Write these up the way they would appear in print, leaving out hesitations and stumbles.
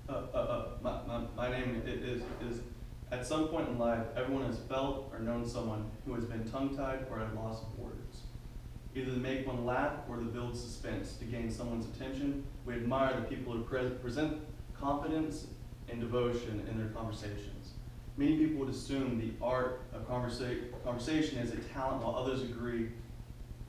My name is, at some point in life, everyone has felt or known someone who has been tongue-tied or at a loss of words. Either to make one laugh or to build suspense to gain someone's attention. We admire the people who present confidence and devotion in their conversations. Many people would assume the art of conversation is a talent, while others agree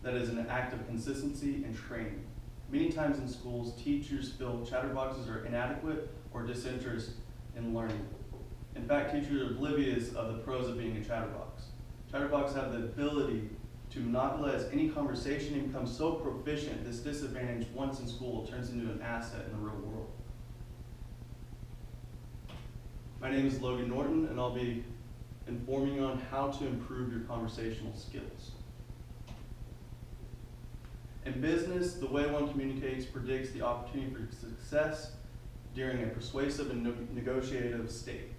that it is an act of consistency and training. Many times in schools, teachers feel chatterboxes are inadequate or disinterest in learning. In fact, teachers are oblivious of the pros of being a chatterbox. Chatterboxes have the ability to monopolize any conversation and become so proficient, this disadvantage once in school turns into an asset in the real world. My name is Logan Norton, and I'll be informing you on how to improve your conversational skills. In business, the way one communicates predicts the opportunity for success during a persuasive and negotiative state.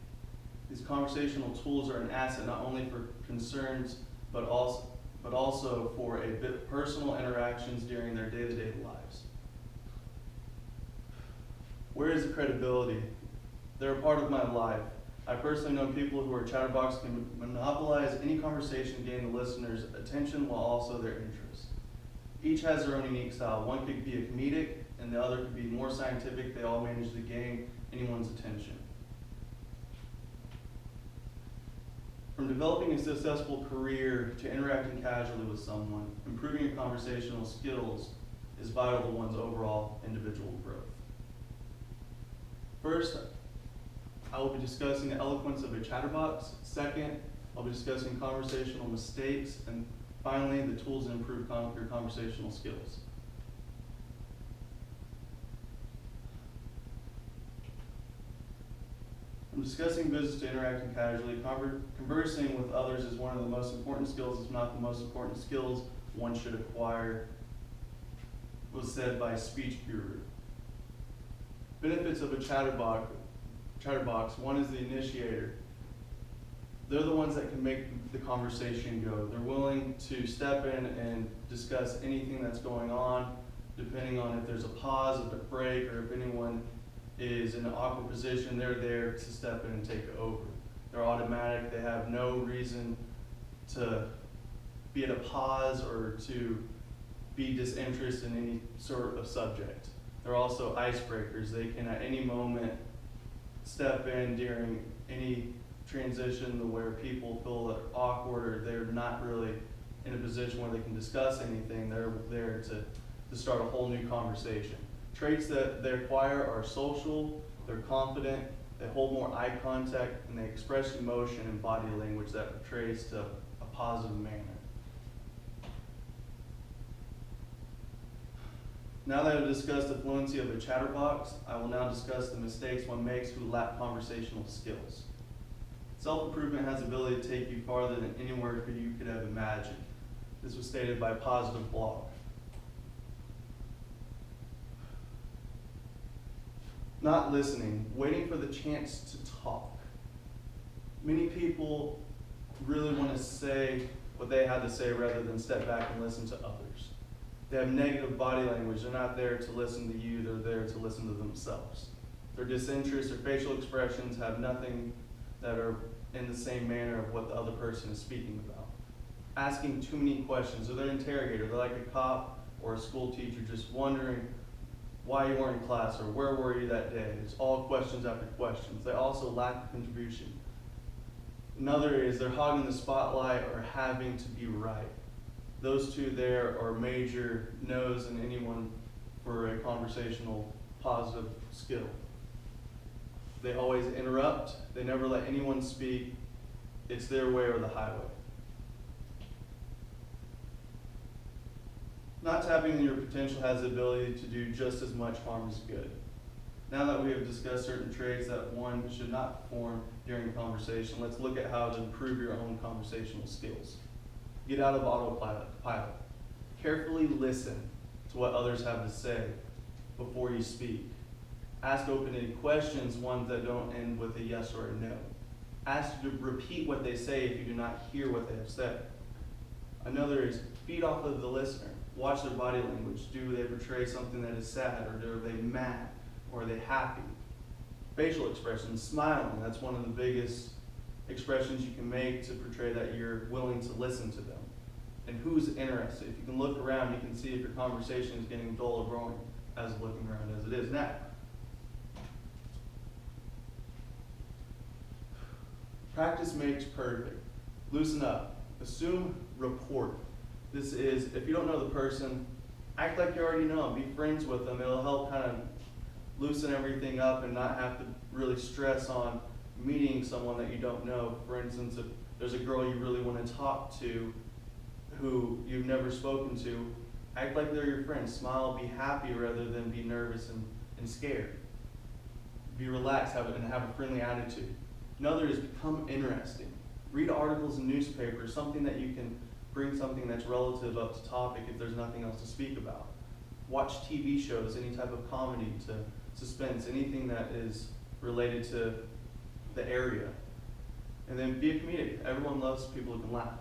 These conversational tools are an asset not only for concerns, but also for personal interactions during their day-to-day lives. Where is the credibility? They're a part of my life. I personally know people who are chatterbox can monopolize any conversation to gain the listener's attention while also their interest. Each has their own unique style. One could be a comedic and the other could be more scientific. They all manage to gain anyone's attention. From developing a successful career to interacting casually with someone, improving your conversational skills is vital to one's overall individual growth. First, I will be discussing the eloquence of a chatterbox. Second, I'll be discussing conversational mistakes. And finally, the tools to improve your conversational skills. I'm discussing business to interacting casually. Conversing with others is one of the most important skills, if not the most important skills one should acquire, was said by a speech guru. Benefits of a chatterbox, one is the initiator. They're the ones that can make the conversation go. They're willing to step in and discuss anything that's going on, depending on if there's a pause, if a break, or if anyone is in an awkward position, they're there to step in and take over. They're automatic. They have no reason to be at a pause or to be disinterested in any sort of subject. They're also icebreakers. They can at any moment step in during any transition where people feel awkward or they're not really in a position where they can discuss anything. They're there to start a whole new conversation. Traits that they acquire are social, they're confident, they hold more eye contact, and they express emotion in body language that portrays to a positive manner. Now that I've discussed the fluency of a chatterbox, I will now discuss the mistakes one makes who lack conversational skills. Self-improvement has the ability to take you farther than anywhere you could have imagined. This was stated by Positive Blog. Not listening, waiting for the chance to talk. Many people really want to say what they have to say rather than step back and listen to others. They have negative body language. They're not there to listen to you, they're there to listen to themselves. Their disinterest, their facial expressions have nothing that are in the same manner of what the other person is speaking about. Asking too many questions, or they're an interrogator. They're like a cop or a school teacher just wondering why you weren't in class or where were you that day. It's all questions after questions. They also lack contribution. Another is they're hogging the spotlight or having to be right. Those two there are major no's in anyone for a conversational positive skill. They always interrupt. They never let anyone speak. It's their way or the highway. Not tapping into your potential has the ability to do just as much harm as good. Now that we have discussed certain traits that one should not perform during a conversation, let's look at how to improve your own conversational skills. Get out of autopilot. Carefully listen to what others have to say before you speak. Ask open-ended questions, ones that don't end with a yes or a no. Ask to repeat what they say if you do not hear what they have said. Another is feed off of the listener. Watch their body language. Do they portray something that is sad, or are they mad, or are they happy? Facial expressions, smiling, that's one of the biggest expressions you can make to portray that you're willing to listen to them. And who's interested. If you can look around, you can see if your conversation is getting dull or boring as looking around as it is now. Practice makes perfect. Loosen up. Assume rapport. This is, if you don't know the person, act like you already know them. Be friends with them. It'll help kind of loosen everything up and not have to really stress on meeting someone that you don't know. For instance, if there's a girl you really want to talk to who you've never spoken to, act like they're your friend. Smile, be happy rather than be nervous and scared. Be relaxed and have a friendly attitude. Another is become interesting. Read articles in newspapers, something that you can bring something that's relative up to topic if there's nothing else to speak about. Watch TV shows, any type of comedy to suspense, anything that is related to the area. And then be a comedian. Everyone loves people who can laugh.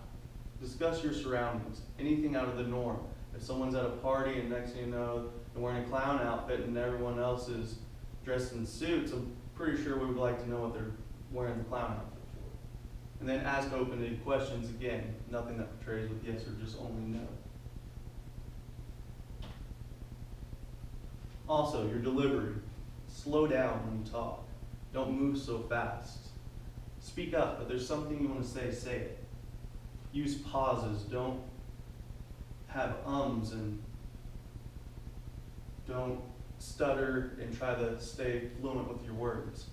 Discuss your surroundings, anything out of the norm. If someone's at a party and next thing you know, they're wearing a clown outfit and everyone else is dressed in suits, I'm pretty sure we would like to know what they're wearing the clown outfit for. And then ask open-ended questions again, nothing that portrays with yes or just only no. Also, your delivery. Slow down when you talk. Don't move so fast. Speak up. If there's something you want to say it. Use pauses. Don't have ums and don't stutter and try to stay fluent with your words.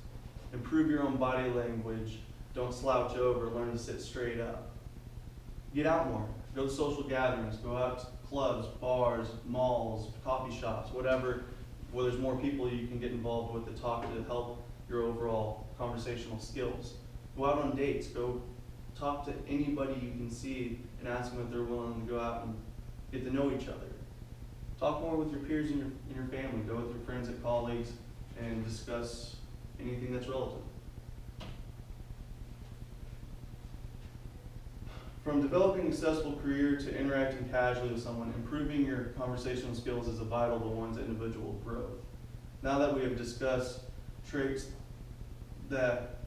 Improve your own body language. Don't slouch over. Learn to sit straight up. Get out more. Go to social gatherings. Go out to clubs, bars, malls, coffee shops, whatever, where there's more people you can get involved with to talk to help your overall conversational skills. Go out on dates. Go talk to anybody you can see and ask them if they're willing to go out and get to know each other. Talk more with your peers and your family. Go with your friends and colleagues and discuss anything that's relative. From developing a successful career to interacting casually with someone, improving your conversational skills is vital to one's individual growth. Now that we have discussed traits that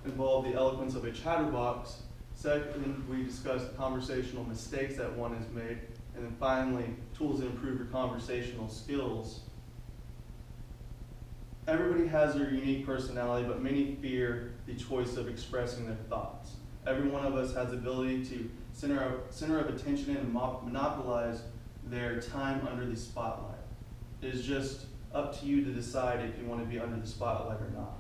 involve the eloquence of a chatterbox, second, we discussed conversational mistakes that one has made, and then finally, tools to improve your conversational skills. Everybody has their unique personality, but many fear the choice of expressing their thoughts. Every one of us has the ability to center of attention and monopolize their time under the spotlight. It is just up to you to decide if you want to be under the spotlight or not.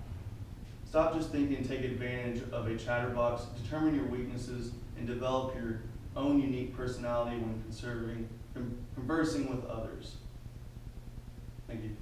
Stop just thinking and take advantage of a chatterbox. Determine your weaknesses and develop your own unique personality when conversing with others. Thank you.